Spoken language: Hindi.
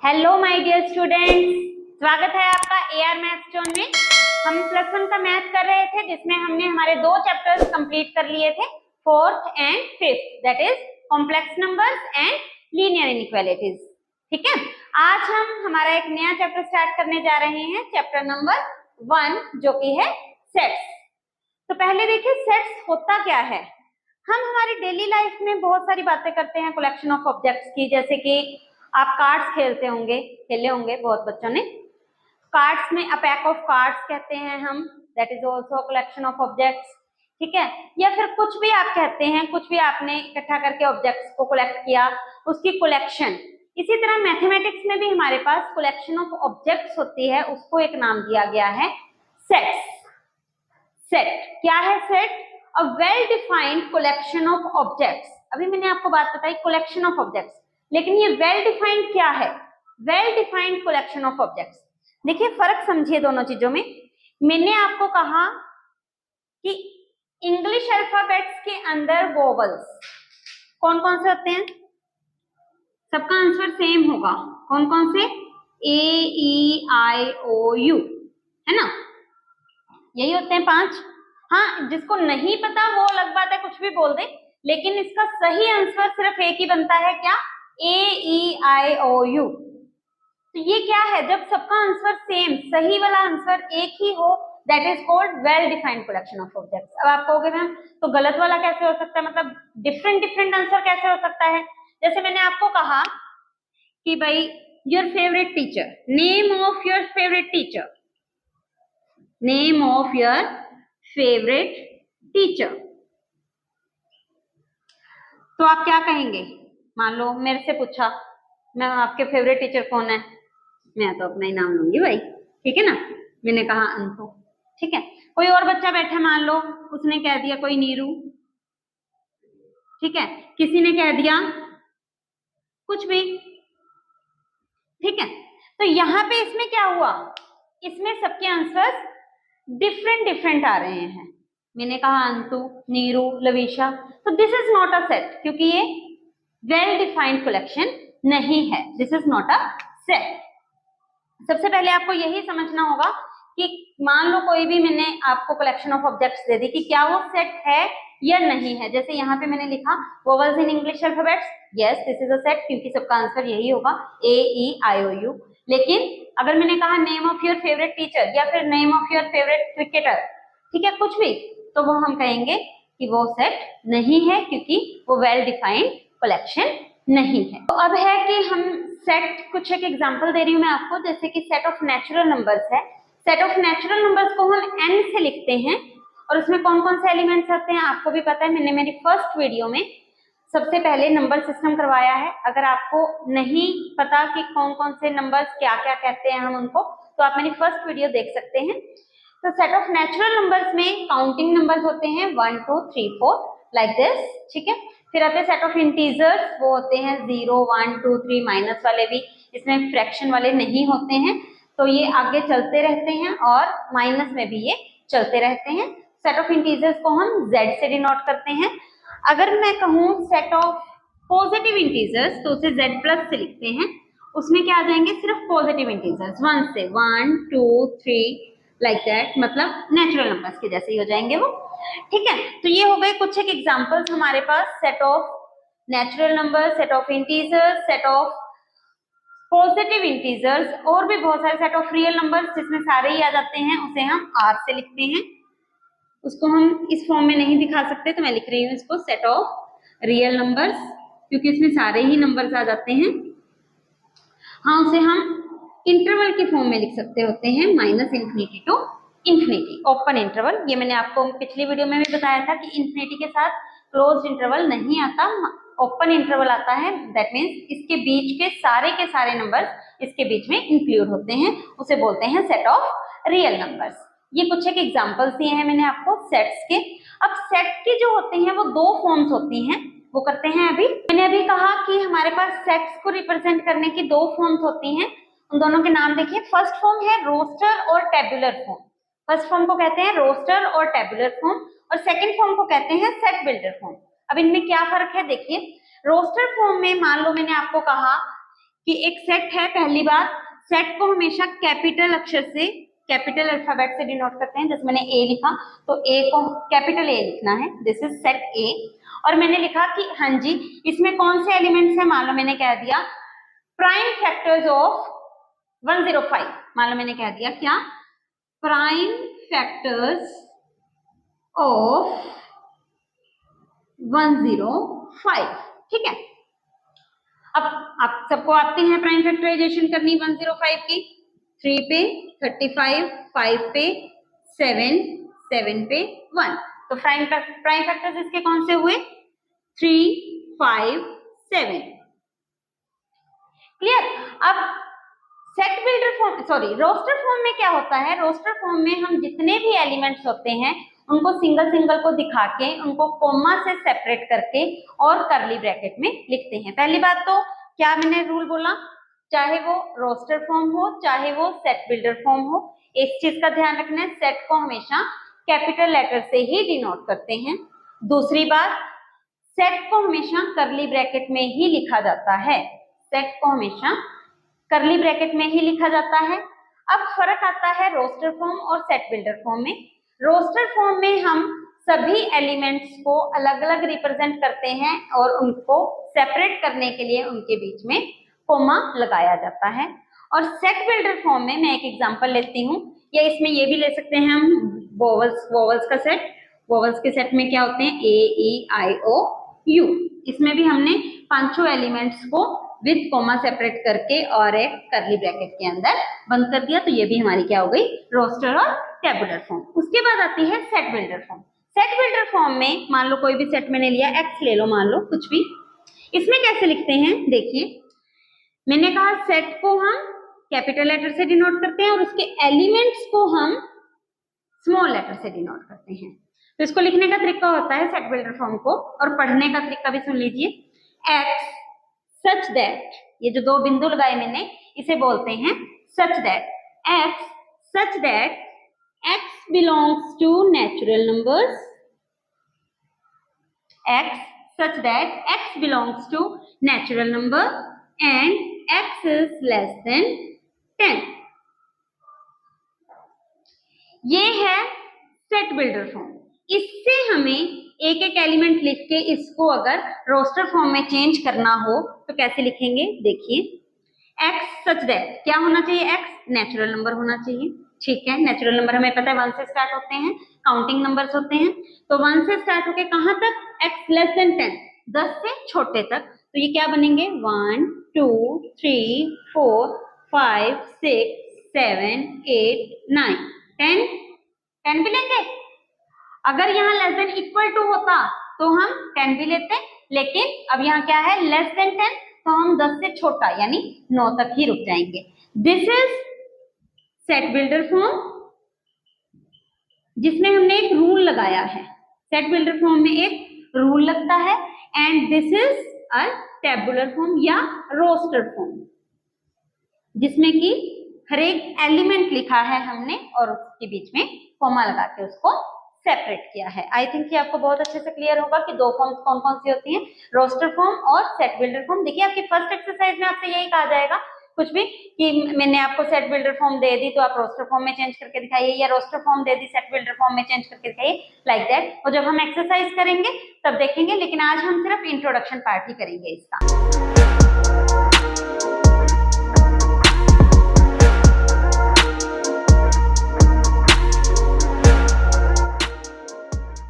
हेलो माय डियर स्टूडेंट्स, स्वागत है आपका एआर मैथ्स जोन में। हम प्लस वन का मैथ कर रहे थे जिसमें हमने हमारे दो चैप्टर्स कंप्लीट कर लिए थे, fourth and fifth, that is complex numbers and linear inequalities. ठीक है, आज हम हमारा एक नया चैप्टर स्टार्ट करने जा रहे हैं, चैप्टर नंबर 1 जो कि है सेट्स। तो पहले देखिए सेट्स होता क्या है। हम हमारी डेली लाइफ में बहुत सारी बातें करते हैं कलेक्शन ऑफ ऑब्जेक्ट्स की, जैसे कि आप कार्ड्स खेले होंगे बहुत बच्चों ने। कार्ड्स में अ पैक ऑफ कार्ड्स कहते हैं हम, that is also collection of objects. ठीक है, या फिर कुछ भी आप कहते हैं, कुछ भी आपने इकट्ठा करके ऑब्जेक्ट्स को कलेक्ट किया, उसकी कलेक्शन। इसी तरह मैथमेटिक्स में भी हमारे पास कलेक्शन ऑफ ऑब्जेक्ट्स होती है, उसको एक नाम दिया गया है सेट्स। सेट क्या है? Set a well defined collection of objects. अभी मैंने आपको बात बताई कलेक्शन ऑफ ऑब्जेक्ट्स, लेकिन ये वेल डिफाइंड क्या है? Well defined collection of objects. देखिए फर्क समझिए दोनों चीजों में। मैंने आपको कहा कि इंग्लिश अल्फाबेट्स के अंदर वोवल्स कौन कौन से होते हैं? सबका आंसर सेम होगा। कौन कौन से? ए ई आई ओ यू, है ना? यही होते हैं 5। हाँ, जिसको नहीं पता वो अलग बात है, कुछ भी बोल दे, लेकिन इसका सही आंसर सिर्फ एक ही बनता है, क्या? ए ई आई ओ यू। तो ये क्या है? जब सबका आंसर सेम, सही वाला आंसर एक ही हो, that is called well defined collection of objects. अब आप कहोगे मैम तो गलत वाला कैसे हो सकता है, मतलब डिफरेंट डिफरेंट आंसर कैसे हो सकता है? जैसे मैंने आपको कहा कि भाई your favourite teacher, name of your favourite teacher, name of your favourite teacher, तो आप क्या कहेंगे? मान लो मेरे से पूछा, मैं आपके फेवरेट टीचर कौन है, मैं तो अपना ही नाम लूंगी भाई, ठीक है ना? मैंने कहा अंशु, ठीक है। कोई और बच्चा बैठा, मान लो उसने कह दिया कोई नीरू, ठीक है, किसी ने कह दिया कुछ भी, ठीक है। तो यहाँ पे इसमें क्या हुआ? इसमें सबके आंसर्स डिफरेंट डिफरेंट आ रहे हैं। मैंने कहा अंशु, नीरू, लविशा, तो this is not a set, क्योंकि ये वेल डिफाइंड कलेक्शन नहीं है। This is not a set. सबसे पहले आपको यही समझना होगा कि मान लो कोई भी मैंने आपको कलेक्शन ऑफ ऑब्जेक्ट्स दे दी, कि क्या वो सेट है या नहीं है। जैसे यहाँ पे मैंने लिखा vowels in English alphabets, yes this is a set, क्योंकि सबका आंसर यही होगा ए ई आई ओ यू। लेकिन अगर मैंने कहा name of your favourite teacher या फिर name of your favourite cricketer, ठीक है, कुछ भी, तो वो हम कहेंगे कि वो सेट नहीं है, क्योंकि वो वेल डिफाइंड कलेक्शन नहीं है। तो अब है कि हम सेट, कुछ एक एग्जांपल दे रही हूँ मैं आपको, जैसे कि सेट ऑफ नेचुरल नंबर्स है। सेट ऑफ नेचुरल नंबर्स को हम n से लिखते हैं, और उसमें कौन कौन से एलिमेंट्स आते हैं आपको भी पता है। मैंने मेरी फर्स्ट वीडियो में सबसे पहले नंबर सिस्टम करवाया है। अगर आपको नहीं पता कि कौन कौन से नंबर्स क्या क्या कहते हैं हम उनको, तो आप मेरी फर्स्ट वीडियो देख सकते हैं। तो सेट ऑफ नेचुरल नंबर्स में काउंटिंग नंबर्स होते हैं 1 2 3 4 लाइक दिस, ठीक है। फिर आते हैं सेट ऑफ इंटीजर्स, वो होते हैं 0 1 2 3, माइनस वाले भी, इसमें फ्रैक्शन वाले नहीं होते हैं, तो ये आगे चलते रहते हैं, और माइनस में भी ये चलते रहते हैं। सेट ऑफ इंटीजर्स को हम z से डिनोट करते हैं। अगर मैं कहूँ सेट ऑफ पॉजिटिव इंटीजर्स, तो उसे z प्लस से लिखते हैं। उसमें क्या आ जाएंगे? सिर्फ पॉजिटिव इंटीजर्स 1 से, 1 2 3 लाइक दैट, मतलब नेचुरल नंबर्स के जैसे ही हो जाएंगे वो, ठीक है। तो ये हो गए कुछ एक एग्जांपल्स हमारे पास, set of natural number, set of integers, set of positive integers, और भी बहुत सारे सेट ऑफ रियल नंबर्स जिसमें सारे ही आ जाते हैं, उसे हम r से लिखते हैं। उसको हम इस फॉर्म में नहीं दिखा सकते, तो मैं लिख रही हूँ इसको सेट ऑफ रियल नंबर्स, क्योंकि इसमें सारे ही नंबर्स आ जाते हैं। हाँ, उसे हम इंटरवल के फॉर्म में लिख सकते होते हैं, -infinity to infinity, open interval. ये मैंने आपको पिछली वीडियो में भी बताया था कि इंफिनिटी के साथ क्लोज्ड इंटरवल नहीं आता, ओपन इंटरवल आता है। दैट मीन्स इसके बीच के सारे नंबर्स इसके बीच में इंक्लूड होते हैं, उसे बोलते हैं सेट ऑफ रियल नंबर्स। ये कुछ एक एग्जांपल्स दिए हैं मैंने आपको सेट्स के। अब सेट के जो होते हैं वो दो फॉर्म्स होती हैं, वो करते हैं अभी। मैंने अभी कहा कि हमारे पास सेट्स को रिप्रेजेंट करने की दो फॉर्म्स होती हैं, उन दोनों के नाम देखिए। फर्स्ट फॉर्म है रोस्टर और टेबुलर फॉर्म। फर्स्ट फॉर्म को कहते हैं रोस्टर और टेबुलर फॉर्म, और सेकंड फॉर्म को कहते हैं सेट बिल्डर फॉर्म। अब इनमें क्या फर्क है देखिए। रोस्टर फॉर्म में मान लो मैंने आपको कहा कि एक सेट है, पहली बात सेट को हमेशा कैपिटल अक्षर से, कैपिटल अल्फाबेट से डिनोट करते हैं। जैसे मैंने ए लिखा तो ए को कैपिटल ए लिखना है, दिस इज सेट ए। और मैंने लिखा कि हाँ जी इसमें कौन से एलिमेंट्स हैं, मान लो मैंने कह दिया प्राइम फैक्टर्स ऑफ 105, मान लो मैंने कह दिया क्या, प्राइम फैक्टर्स ऑफ 105, ठीक है। अब आप सबको आते हैं प्राइम फैक्टराइजेशन करनी 105 की, 3 पे 35, 5 पे 7, 7 पे 1, तो प्राइम फैक्टर्स इसके कौन से हुए, 3, 5, 7, क्लियर। अब set builder form, sorry roster form में क्या होता है, रोस्टर फॉर्म में हम जितने भी एलिमेंट्स होते हैं उनको सिंगल सिंगल को दिखा के उनको कोमा से सेपरेट करके और करली ब्रैकेट में लिखते हैं। पहली बात तो क्या मैंने रूल बोला, चाहे वो रोस्टर फॉर्म हो चाहे वो सेट बिल्डर फॉर्म हो, एक चीज का ध्यान रखना है, सेट को हमेशा कैपिटल लेटर से ही डिनोट करते हैं। दूसरी बात, सेट को हमेशा करली ब्रैकेट में ही लिखा जाता है, सेट को हमेशा करली ब्रैकेट में ही लिखा जाता है। अब फर्क आता है रोस्टर फॉर्म और सेट बिल्डर फॉर्म में। रोस्टर फॉर्म में हम सभी एलिमेंट्स को अलग अलग रिप्रेजेंट करते हैं और उनको सेपरेट करने के लिए उनके बीच में कोमा लगाया जाता है। और सेट बिल्डर फॉर्म में मैं एक एग्जांपल लेती हूँ, या इसमें ये भी ले सकते हैं हम वोवल्स का सेट। वोवल्स के सेट में क्या होते हैं, ए ई आई ओ यू, इसमें भी हमने पांचों एलिमेंट्स को विद कोमा सेपरेट करके और एक करली ब्रैकेट के अंदर बंद कर दिया, तो ये भी हमारी क्या हो गई, रोस्टर और टेबुलर फॉर्म। उसके बाद आती है set builder form. Set builder form में मान लो कोई भी सेट मैंने लिया, एक्स ले लो मान लो कुछ भी, इसमें कैसे लिखते हैं, देखिए मैंने कहा सेट को हम कैपिटल लेटर से डिनोट करते हैं और उसके एलिमेंट्स को हम स्मॉल लेटर से डिनोट करते हैं। तो इसको लिखने का तरीका होता है सेट बिल्डर फॉर्म को, और पढ़ने का तरीका भी सुन लीजिए, एक्स सच दैट, ये जो दो बिंदु लगाए मैंने इसे बोलते हैं such that, x such that x belongs to natural numbers, x such that x belongs to natural number and x is less than 10, ये है सेट बिल्डर फॉर्म। इससे हमें एक एक एलिमेंट लिख के इसको अगर रोस्टर फॉर्म में चेंज करना हो तो कैसे लिखेंगे, देखिए x सच दैट क्या होना चाहिए, x नेचुरल नंबर होना चाहिए, ठीक है। नेचुरल नंबर हमें पता है 1 से स्टार्ट होते हैं, काउंटिंग नंबर्स होते हैं, तो 1 से स्टार्ट होके कहां तक, x लेस देन 10, 10 से छोटे तक, तो ये क्या बनेंगे 1 2 3 4 5 6 7 8 9 10, 10 भी लेंगे। अगर यहाँ लेस देन इक्वल टू होता तो हम 10 भी लेते, लेकिन अब यहाँ क्या है लेस देन 10, तो हम 10 से छोटा यानी 9 तक ही रुक जाएंगे। This is set builder form, जिसमें हमने एक रूल लगाया है। सेट बिल्डर फॉर्म में एक रूल लगता है, and this is a tabular form या रोस्टर फॉर्म, जिसमें कि हर एक एलिमेंट लिखा है हमने और उसके बीच में कॉमा लगा के उसको सेपरेट किया है। आई थिंक ये आपको बहुत अच्छे से क्लियर होगा कि दो फॉर्म्स कौन कौन सी होती हैं, रोस्टर फॉर्म और सेट बिल्डर फॉर्म। देखिए आपकी फर्स्ट एक्सरसाइज में आपसे यही कहा जाएगा कुछ भी कि मैंने आपको सेट बिल्डर फॉर्म दे दी तो आप रोस्टर फॉर्म में चेंज करके दिखाइए, या रोस्टर फॉर्म दे दी सेट बिल्डर फॉर्म में चेंज करके दिखाइए, लाइक दैट। और जब हम एक्सरसाइज करेंगे तब देखेंगे, लेकिन आज हम सिर्फ इंट्रोडक्शन पार्ट ही करेंगे इसका।